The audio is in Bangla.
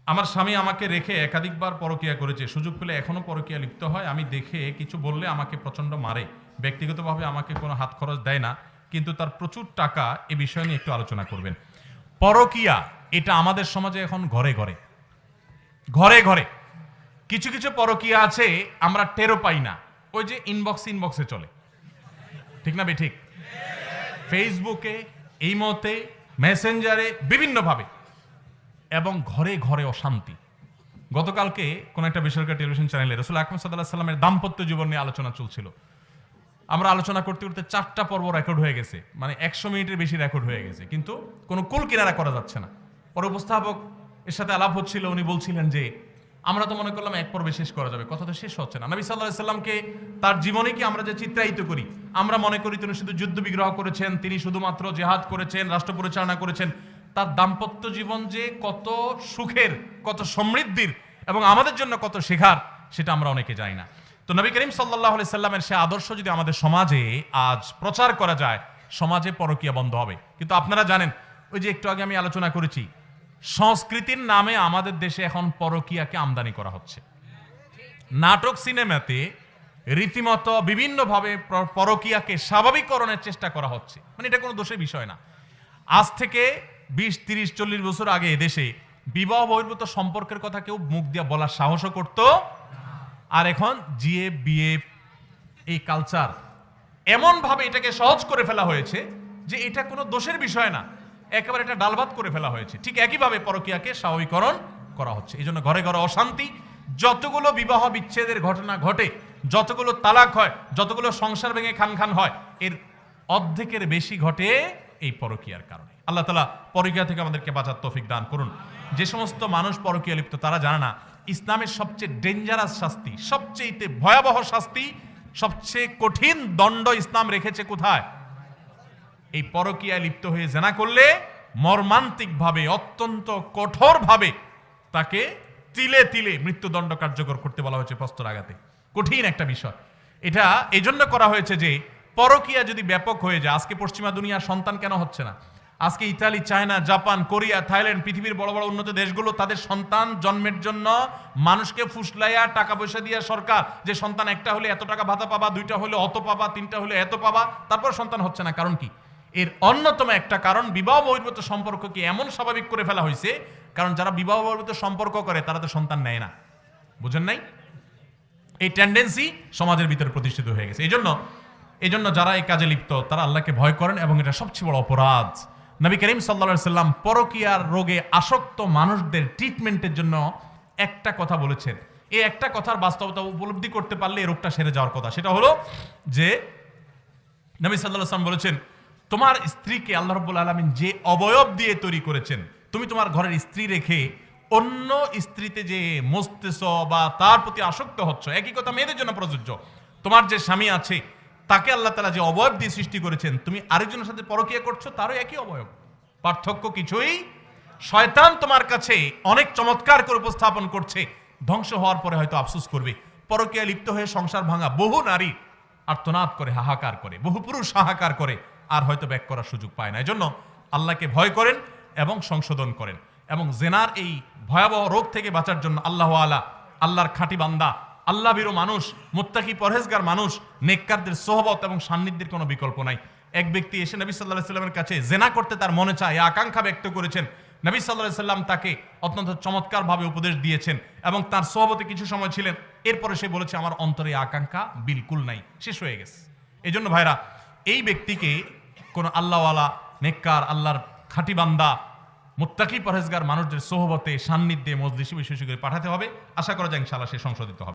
আমার স্বামী আমাকে রেখে একাধিকবার পরকীয়া করেছে, সুযোগ পেলে এখনো পরকীয়া লিপ্ত হয়। আমি দেখে কিছু বললে আমাকে প্রচণ্ড মারে, ব্যক্তিগতভাবে আমাকে কোনো হাত খরচ দেয় না, কিন্তু তার প্রচুর টাকা। এ বিষয় নিয়ে একটু আলোচনা করবেন। পরকীয়া এটা আমাদের সমাজে এখন ঘরে ঘরে ঘরে ঘরে। কিছু কিছু পরকীয়া আছে আমরা টেরও পাই না, ওই যে ইনবক্সে চলে, ঠিক না বেঠিক? ফেসবুকে, ইমোতে, মেসেঞ্জারে, বিভিন্নভাবে, এবং ঘরে ঘরে অশান্তি। গতকালকে কোন একটা বেসরকারি টেলিভিশন চ্যানেলে রাসূল আকরাম সাল্লাল্লাহু আলাইহি সাল্লামের দাম্পত্য জীবন নিয়ে আলোচনা চলছিল। আমরা আলোচনা করতে করতে 4টা পর্ব রেকর্ড হয়ে গেছে, মানে 100 মিনিটের বেশি রেকর্ড হয়ে গেছে, কিন্তু কোনো কুল কিনারা করা যাচ্ছে না। পরে উপস্থাপক এর সাথে আলাপ হচ্ছিল, উনি বলছিলেন যে আমরা তো মনে করলাম এক পর্বে শেষ করা যাবে, কথা তো শেষ হচ্ছে না। নবী সাল্লাল্লাহু আলাইহি সাল্লামকে তার জীবনে কি আমরা যে চিত্রায়িত করি, আমরা মনে করি তিনি শুধু যুদ্ধ বিগ্রহ করেছেন, তিনি শুধুমাত্র জিহাদ করেছেন, রাষ্ট্র পরিচালনা করেছেন। তার দাম্পত্য জীবন যে কত সুখের, কত সমৃদ্ধির এবং আমাদের জন্য কত শেখার, সেটা আমরা অনেকে জানি না। তো নবী করিম সাল্লাল্লাহু আলাইহি সাল্লামের সে আদর্শ যদি আমাদের সমাজে আজ প্রচার করা যায়, সমাজে পরকীয়া বন্ধ হবে। কিন্তু আপনারা জানেন, ওই যে একটু আগে আমি আলোচনা করেছি, সংস্কৃতির নামে আমাদের দেশে এখন পরকীয়াকে আমদানি করা হচ্ছে। নাটক, সিনেমাতে রীতিমতো বিভিন্নভাবে পরকীয়াকে স্বাভাবিককরণের চেষ্টা করা হচ্ছে। মানে এটা কোনো দোষের বিষয় না। আজ থেকে 20, 30, 40 বছর আগে এদেশে বিবাহ বহির্ভূত সম্পর্কের কথা কেউ মুখ দিয়ে বলার সাহসও করত। আর এখন জিএ, বিএ, এই কালচার এমনভাবে এটাকে সহজ করে ফেলা হয়েছে যে এটা কোনো দোষের বিষয় না, একেবারে এটা ডালভাত করে ফেলা হয়েছে। ঠিক একইভাবে পরকীয়াকে স্বাভাবিকরণ করা হচ্ছে। এই জন্য ঘরে ঘরে অশান্তি। যতগুলো বিবাহ বিচ্ছেদের ঘটনা ঘটে, যতগুলো তালাক হয়, যতগুলো সংসার ভেঙে খান খান হয়, এর অর্ধেকের বেশি ঘটে এই পরকীয়ার কারণে। আল্লাহ তাআলা পরকীয়া থেকে আমাদেরকে বাঁচার তৌফিক দান করুন। যে সমস্ত মানুষ পরকীয়া লিপ্ত তারা জানে না ইসলামের সবচেয়ে ডেঞ্জারাস শাস্তি, সবচেয়ে ভয়াবহ শাস্তি, সবচেয়ে কঠিন দণ্ড ইসলাম রেখেছে কোথায়? এই পরকীয়ায় লিপ্ত হয়ে জেনা করলে মর্মান্তিকভাবে, অত্যন্ত কঠোরভাবে তাকে তিলে তিলে মৃত্যুদণ্ড কার্যকর করতে বলা হয়েছে প্রস্তরাঘাতে। কঠিন একটা বিষয়। এটা এজন্য করা হয়েছে যে পরকীয়া যদি ব্যাপক হয়ে যায়, আজকে পশ্চিমা দুনিয়ার সন্তান কেন হচ্ছে না? আজকে Italy, China, Japan, Korea, Thailand, পৃথিবীর বড় বড় উন্নত দেশগুলো তাদের সন্তান জন্মের জন্য মানুষকে ফুসলাইয়া টাকা পয়সা দিয়ে সরকার, যে সন্তান একটা হলে এত টাকা ভাতা পাবা, 2টা হলে অত পাবা, 3টা হলে এত পাবা, তারপর সন্তান হচ্ছে না। কারণ কি? এর অন্যতম একটা কারণ বিবাহ বহির্ভূত সম্পর্ককে এমন স্বাভাবিক করে ফেলা হয়েছে। কারণ যারা বিবাহ বহির্ভূত সম্পর্ক করে তারা তো সন্তান নেয় না, বুঝেন নাই? এই টেন্ডেন্সি সমাজের ভিতরে প্রতিষ্ঠিত হয়ে গেছে। এই জন্য যারা এই কাজে লিপ্ত তারা আল্লাহকে ভয় করেন, এবং এটা সবচেয়ে বড় অপরাধ। নবী করিম সাল্লাল্লাহু আলাইহি সাল্লাম পরকীয়ার রোগে আসক্ত মানুষদের ট্রিটমেন্টের জন্য একটা কথা বলেছেন। এই একটা কথার বাস্তবতা উপলব্ধি করতে পারলে এই রোগটা সেরে যাওয়ার কথা। সেটা হলো যে নবী সাল্লাল্লাহু আলাইহি সাল্লাম বলেছেন, তোমার স্ত্রীকে আল্লাহ রাব্বুল আলামিন যে অবয়ব দিয়ে তৈরি করেছেন, তুমি তোমার ঘরের স্ত্রী রেখে অন্য স্ত্রীতে যে মস্তেছ বা তার প্রতি আসক্ত হচ্ছ, একই কথা মেয়েদের জন্য প্রযোজ্য। তোমার যে স্বামী আছে তাকে আল্লাহ তাআলা যে অবয়ব দিয়ে সৃষ্টি করেছেন, তুমি আরেকজনের সাথে পরকীয়া করছো, তারও একই অবয়ব, পার্থক্য কিছুই। শয়তান তোমার কাছে অনেক চমৎকার করে উপস্থাপন করছে, ধ্বংস হওয়ার পরে হয়তো আফসোস করবে। পরকীয়া লিপ্ত হয়ে সংসার ভাঙা বহু নারী আর্তনাদ করে, হাহাকার করে, বহু পুরুষ হাহাকার করে, আর হয়তো ব্যাক করার সুযোগ পায় না। এজন্য আল্লাহকে ভয় করেন এবং সংশোধন করেন, এবং জেনার এই ভয়াবহ রোগ থেকে বাঁচার জন্য আল্লাহর খাঁটি বান্দা, আল্লাহ ভীরু মানুষ, মুত্তাকি পরহেজগার মানুষ, নেককারদের সোহবত এবং সান্নিধ্যের কোনো বিকল্প নাই। এক ব্যক্তি এসে নবী সাল্লাল্লাহু আলাইহি সাল্লামের কাছে জেনা করতে তার মনে চায়, আকাঙ্ক্ষা ব্যক্ত করেছেন। নবী সাল্লাল্লাহু আলাইহি সাল্লাম তাকে অত্যন্ত চমৎকারভাবে উপদেশ দিয়েছেন এবং তার সোহবতে কিছু সময় ছিলেন। এরপরে সে বলেছে, আমার অন্তরে আকাঙ্ক্ষা বিলকুল নাই, শেষ হয়ে গেছে। এই জন্য ভাইরা, এই ব্যক্তিকে কোন আল্লাহওয়ালা, নেককার, আল্লাহর খাঁটি বান্দা, মুত্তাকি পরহেজগার মানুষদের সোহবতে, সান্নিধ্যে, মজলিসে বিশেষ করে পাঠাতে হবে। আশা করা যায় ইনশাআল্লাহ সে সংশোধিত হবে।